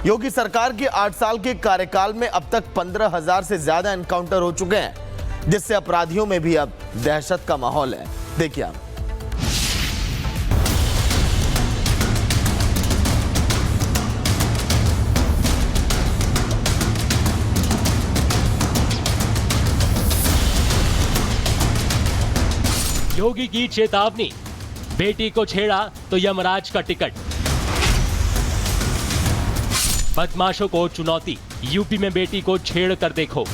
योगी सरकार के 8 साल के कार्यकाल में अब तक 15,000 से ज्यादा एनकाउंटर हो चुके हैं, जिससे अपराधियों में भी अब दहशत का माहौल है। देखिए आप। योगी की चेतावनी, बेटी को छेड़ा तो यमराज का टिकट। बदमाशों को चुनौती, यूपी में बेटी को छेड़ कर देखो।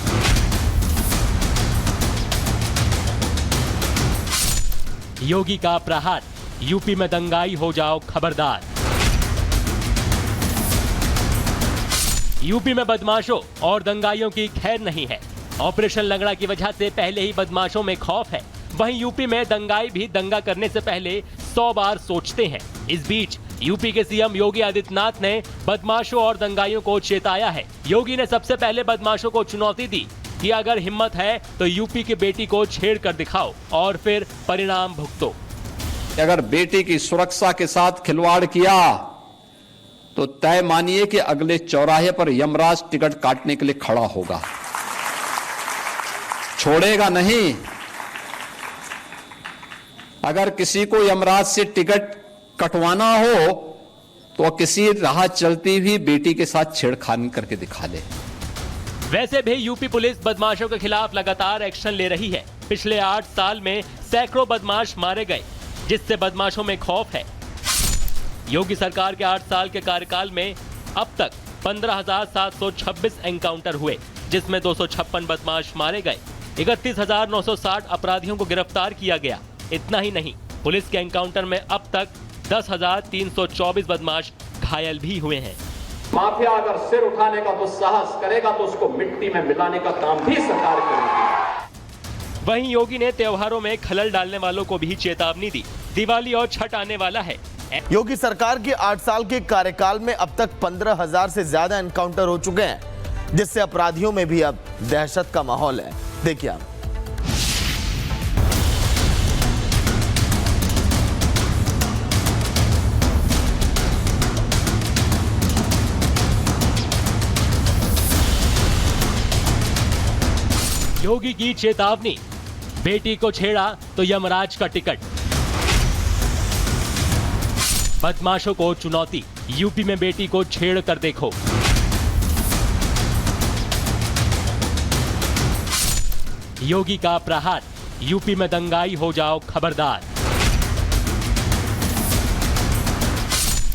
योगी का प्रहार, यूपी में दंगाई हो जाओ खबरदार। यूपी में बदमाशों और दंगाइयों की खैर नहीं है। ऑपरेशन लंगड़ा की वजह से पहले ही बदमाशों में खौफ है। वहीं यूपी में दंगाई भी दंगा करने से पहले 100 बार सोचते हैं। इस बीच यूपी के सीएम योगी आदित्यनाथ ने बदमाशों और दंगाइयों को चेताया है। योगी ने सबसे पहले बदमाशों को चुनौती दी कि अगर हिम्मत है तो यूपी की बेटी को छेड़ कर दिखाओ और फिर परिणाम भुगतो। अगर बेटी की सुरक्षा के साथ खिलवाड़ किया तो तय मानिए कि अगले चौराहे पर यमराज टिकट काटने के लिए खड़ा होगा, छोड़ेगा नहीं। अगर किसी को यमराज से टिकट कटवाना हो तो किसी राह चलती हुई बेटी के साथ छेड़खानी करके दिखा ले। वैसे भी यूपी पुलिस बदमाशों के खिलाफ लगातार एक्शन ले रही है। पिछले 8 साल में सैकड़ों बदमाश मारे गए, जिससे बदमाशों में खौफ है। योगी सरकार के 8 साल के कार्यकाल में अब तक 15,726 एनकाउंटर हुए, जिसमें 256 बदमाश मारे गए। 31,960 अपराधियों को गिरफ्तार किया गया। इतना ही नहीं, पुलिस के एनकाउंटर में अब तक 10,324 बदमाश घायल भी हुए हैं। माफिया अगर सिर उठाने का दुस्साहस करेगा तो उसको मिट्टी में मिलाने का काम भी सरकार करेगी। वहीं योगी ने त्योहारों में खलल डालने वालों को भी चेतावनी दी। दिवाली और छठ आने वाला है। योगी सरकार के 8 साल के कार्यकाल में अब तक 15,000 से ज्यादा एनकाउंटर हो चुके हैं, जिससे अपराधियों में भी अब दहशत का माहौल है। देखिए आप। योगी की चेतावनी, बेटी को छेड़ा तो यमराज का टिकट। बदमाशों को चुनौती, यूपी में बेटी को छेड़ कर देखो। योगी का प्रहार, यूपी में दंगाई हो जाओ खबरदार।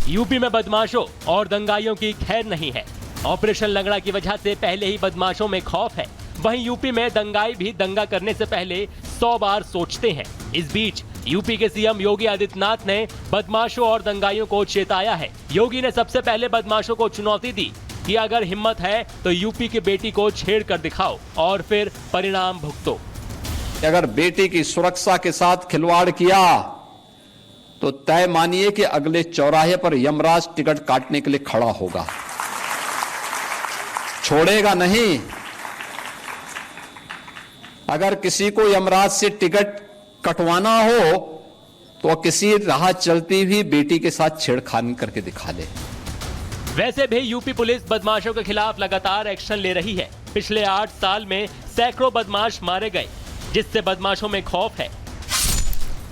यूपी में बदमाशों और दंगाइयों की खैर नहीं है। ऑपरेशन लंगड़ा की वजह से पहले ही बदमाशों में खौफ है। वहीं यूपी में दंगाई भी दंगा करने से पहले 100 बार सोचते हैं। इस बीच यूपी के सीएम योगी आदित्यनाथ ने बदमाशों और दंगाइयों को चेताया है। योगी ने सबसे पहले बदमाशों को चुनौती दी कि अगर हिम्मत है तो यूपी की बेटी को छेड़ कर दिखाओ और फिर परिणाम भुगतो। अगर बेटी की सुरक्षा के साथ खिलवाड़ किया तो तय मानिए कि अगले चौराहे पर यमराज टिकट काटने के लिए खड़ा होगा, छोड़ेगा नहीं। अगर किसी को यमराज से टिकट कटवाना हो तो किसी राह चलती हुई बेटी के साथ छेड़खानी करके दिखा ले। वैसे भी यूपी पुलिस बदमाशों के खिलाफ लगातार एक्शन ले रही है। पिछले 8 साल में सैकड़ों बदमाश मारे गए, जिससे बदमाशों में खौफ है।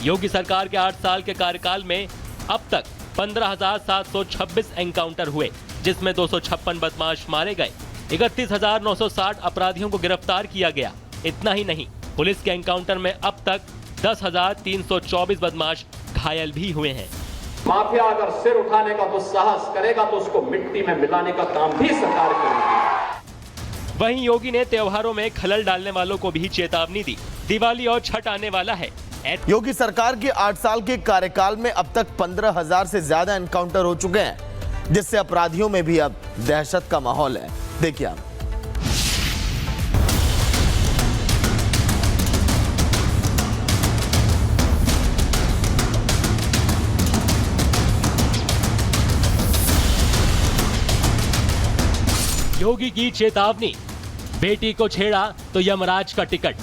योगी सरकार के 8 साल के कार्यकाल में अब तक 15,726 एनकाउंटर हुए, जिसमें 256 बदमाश मारे गए। 31,960 अपराधियों को गिरफ्तार किया गया। इतना ही नहीं, पुलिस के एनकाउंटर में अब तक 10,324 बदमाश घायल भी हुए हैं। माफिया अगर सिर उठाने का दुस्साहस करेगा तो उसको मिट्टी में मिलाने का काम भी सरकार करेगी। वहीं योगी ने त्योहारों में खलल डालने वालों को भी चेतावनी दी। दिवाली और छठ आने वाला है। योगी सरकार के 8 साल के कार्यकाल में अब तक 15,000 से ज्यादा एनकाउंटर हो चुके हैं, जिससे अपराधियों में भी अब दहशत का माहौल है। देखिए आप। योगी की चेतावनी, बेटी को छेड़ा तो यमराज का टिकट।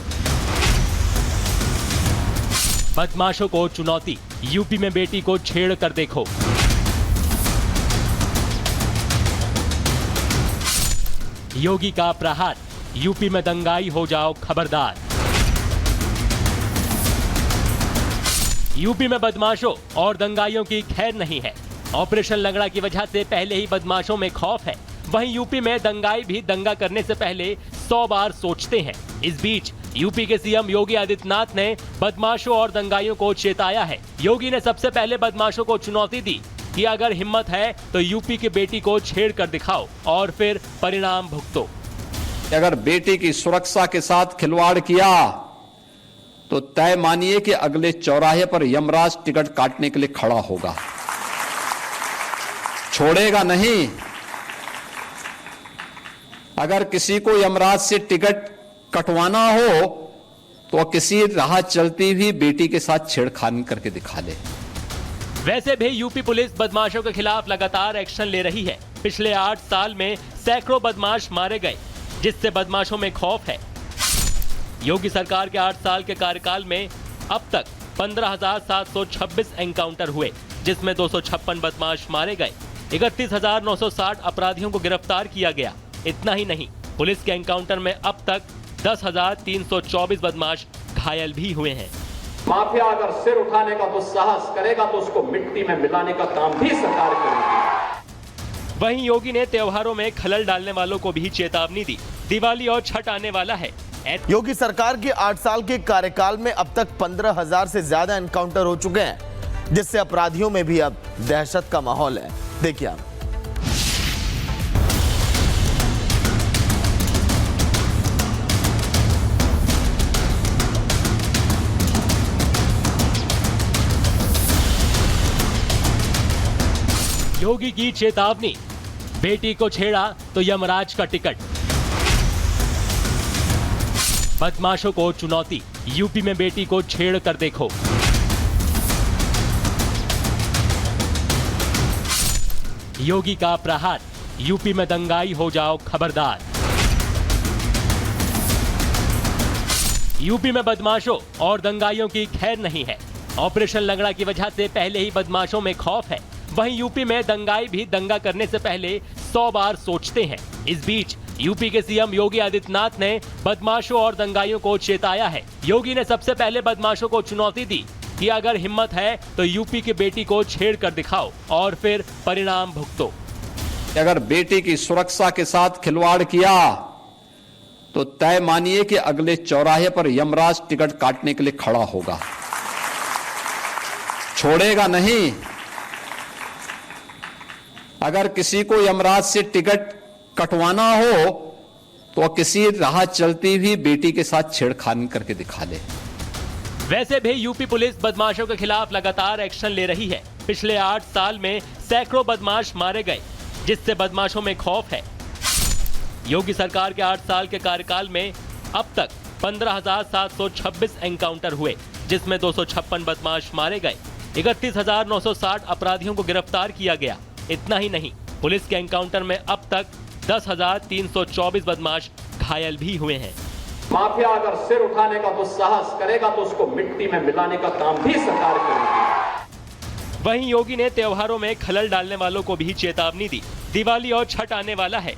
बदमाशों को चुनौती, यूपी में बेटी को छेड़ कर देखो। योगी का प्रहार, यूपी में दंगाई हो जाओ खबरदार। यूपी में बदमाशों और दंगाइयों की खैर नहीं है। ऑपरेशन लंगड़ा की वजह से पहले ही बदमाशों में खौफ है। वहीं यूपी में दंगाई भी दंगा करने से पहले 100 बार सोचते हैं। इस बीच यूपी के सीएम योगी आदित्यनाथ ने बदमाशों और दंगाइयों को चेताया है। योगी ने सबसे पहले बदमाशों को चुनौती दी कि अगर हिम्मत है तो यूपी की बेटी को छेड़ कर दिखाओ और फिर परिणाम भुगतो। अगर बेटी की सुरक्षा के साथ खिलवाड़ किया तो तय मानिए कि अगले चौराहे पर यमराज टिकट काटने के लिए खड़ा होगा, छोड़ेगा नहीं। अगर किसी को यमराज से टिकट कटवाना हो तो किसी राह चलती हुई बेटी के साथ छेड़खानी करके दिखा दे। वैसे भी यूपी पुलिस बदमाशों के खिलाफ लगातार एक्शन ले रही है। पिछले 8 साल में सैकड़ों बदमाश मारे गए, जिससे बदमाशों में खौफ है। योगी सरकार के 8 साल के कार्यकाल में अब तक 15,726 एनकाउंटर हुए, जिसमें 256 बदमाश मारे गए। 31,960 अपराधियों को गिरफ्तार किया गया। इतना ही नहीं, पुलिस के एनकाउंटर में अब तक 10,324 बदमाश घायल भी हुए हैं। माफिया अगर सिर उठाने का दुस्साहस करेगा तो उसको मिट्टी में मिलाने का काम भी सरकार करेगी। वहीं योगी ने त्योहारों में खलल डालने वालों को भी चेतावनी दी। दिवाली और छठ आने वाला है। योगी सरकार के 8 साल के कार्यकाल में अब तक 15,000 से ज्यादा एनकाउंटर हो चुके हैं, जिससे अपराधियों में भी अब दहशत का माहौल है। देखिए आप। योगी की चेतावनी, बेटी को छेड़ा तो यमराज का टिकट। बदमाशों को चुनौती, यूपी में बेटी को छेड़ कर देखो। योगी का प्रहार, यूपी में दंगाई हो जाओ खबरदार। यूपी में बदमाशों और दंगाइयों की खैर नहीं है। ऑपरेशन लंगड़ा की वजह से पहले ही बदमाशों में खौफ है। वहीं यूपी में दंगाई भी दंगा करने से पहले 100 बार सोचते हैं। इस बीच यूपी के सीएम योगी आदित्यनाथ ने बदमाशों और दंगाइयों को चेताया है। योगी ने सबसे पहले बदमाशों को चुनौती दी कि अगर हिम्मत है तो यूपी की बेटी को छेड़ कर दिखाओ और फिर परिणाम भुगतो। अगर बेटी की सुरक्षा के साथ खिलवाड़ किया तो तय मानिए कि अगले चौराहे पर यमराज टिकट काटने के लिए खड़ा होगा, छोड़ेगा नहीं। अगर किसी को यमराज से टिकट कटवाना हो तो किसी राह चलती हुई बेटी के साथ छेड़खानी करके दिखा दे। वैसे भी यूपी पुलिस बदमाशों के खिलाफ लगातार एक्शन ले रही है। पिछले 8 साल में सैकड़ों बदमाश मारे गए, जिससे बदमाशों में खौफ है। योगी सरकार के 8 साल के कार्यकाल में अब तक 15,726 एनकाउंटर हुए, जिसमें 256 बदमाश मारे गए। 31,960 अपराधियों को गिरफ्तार किया गया। इतना ही नहीं, पुलिस के एनकाउंटर में अब तक 10,324 बदमाश घायल भी हुए हैं। माफिया अगर सिर उठाने का दुस्साहस करेगा तो उसको मिट्टी में मिलाने का काम भी सरकार करेगी। वहीं योगी ने त्योहारों में खलल डालने वालों को भी चेतावनी दी। दिवाली और छठ आने वाला है।